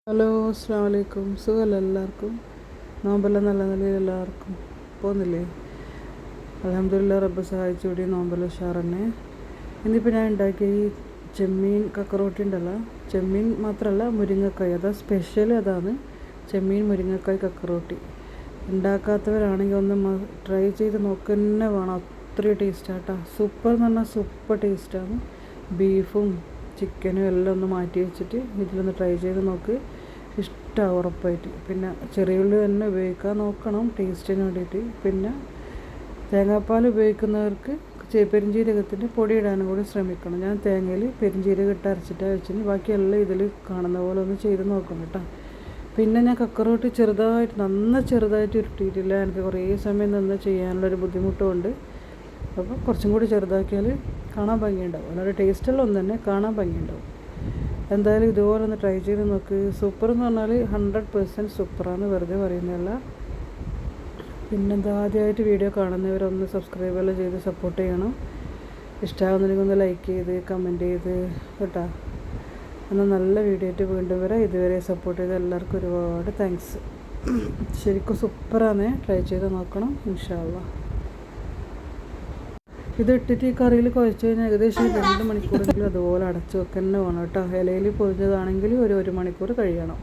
Hello, അസ്സാം വലൈക്കും. സുഖമല്ല എല്ലാവർക്കും? നോമ്പെല്ലാം നല്ല നിലയിൽ എല്ലാവർക്കും പോകുന്നില്ലേ? അൽഹംദുലില്ലാ, റബ്ബ് സഹായിച്ചുകൂടി നോമ്പെല്ലാം ഉഷാർ തന്നെ. ഇന്നിപ്പോൾ ഞാൻ ഉണ്ടാക്കിയ ഈ ചെമ്മീൻ കക്കറോട്ടി ഉണ്ടല്ലോ, ചെമ്മീൻ മാത്രമല്ല മുരിങ്ങക്കായ്, അതാ സ്പെഷ്യൽ. അതാണ് ചെമ്മീൻ മുരിങ്ങക്കായ് കക്കറോട്ടി. ഉണ്ടാക്കാത്തവരാണെങ്കിൽ ഒന്ന് ട്രൈ ചെയ്ത് നോക്കുക തന്നെ വേണം. അത്രയും ടേസ്റ്റാട്ടോ. സൂപ്പർ എന്ന് പറഞ്ഞാൽ സൂപ്പർ ടേസ്റ്റാണ്. ബീഫും ചിക്കനും എല്ലാം ഒന്ന് മാറ്റി വെച്ചിട്ട് ഇതിലൊന്ന് ട്രൈ ചെയ്ത് നോക്ക്. ഇഷ്ടമാവും ഉറപ്പായിട്ട്. പിന്നെ ചെറിയ ഉള്ളി തന്നെ ഉപയോഗിക്കാൻ നോക്കണം ടേസ്റ്റിന് വേണ്ടിയിട്ട്. പിന്നെ തേങ്ങാപ്പാൽ ഉപയോഗിക്കുന്നവർക്ക് പെരുംജീരകത്തിൻ്റെ പൊടി ഇടാനും കൂടി ശ്രമിക്കണം. ഞാൻ തേങ്ങയിൽ പെരുംജീരകം ഇട്ട് അരച്ചിട്ടാണ് വെച്ചിന്. ബാക്കിയെല്ലാം ഇതിൽ കാണുന്ന പോലെ ഒന്ന് ചെയ്ത് നോക്കണം കേട്ടോ. പിന്നെ ഞാൻ കക്കറോട്ടി ചെറുതായിട്ട് ഉരുട്ടിയിട്ടില്ല. എനിക്ക് കുറേ സമയം നിന്ന് ചെയ്യാനുള്ളൊരു ബുദ്ധിമുട്ടുമുണ്ട്. അപ്പോൾ കുറച്ചും കൂടി ചെറുതാക്കിയാൽ കാണാൻ ഭംഗിയുണ്ടാവും. വളരെ ടേസ്റ്റെല്ലാം ഒന്ന് തന്നെ, കാണാൻ ഭംഗിയുണ്ടാവും. എന്തായാലും ഇതുപോലെ ഒന്ന് ട്രൈ ചെയ്ത് നോക്ക്. സൂപ്പർ എന്ന് പറഞ്ഞാൽ 100% സൂപ്പറാണ്, വെറുതെ പറയുന്നതല്ല. പിന്നെന്താ, ആദ്യമായിട്ട് വീഡിയോ കാണുന്നവരൊന്ന് സബ്സ്ക്രൈബെല്ലാം ചെയ്ത് സപ്പോർട്ട് ചെയ്യണം. ഇഷ്ടമാകുന്നുണ്ടെങ്കിൽ ഒന്ന് ലൈക്ക് ചെയ്ത് കമൻറ്റ് ചെയ്ത് കേട്ടോ. എന്നാൽ നല്ല വീഡിയോ ആയിട്ട് വീണ്ടും വരാം. ഇതുവരെ സപ്പോർട്ട് ചെയ്ത എല്ലാവർക്കും ഒരുപാട് താങ്ക്സ്. ശരിക്കും സൂപ്പറാണ്, ട്രൈ ചെയ്ത് നോക്കണം ഇൻഷാ അള്ളാ. ഇത് ഇട്ടിട്ട് ഈ കറിയിൽ കുഴച്ച് കഴിഞ്ഞാൽ ഏകദേശം 2 മണിക്കൂറെങ്കിലും അതുപോലെ അടച്ച് വെക്കുക തന്നെ വേണം കേട്ടോ. ഇലയിൽ പൊതിഞ്ഞതാണെങ്കിൽ ഒരു മണിക്കൂർ കഴിയണം.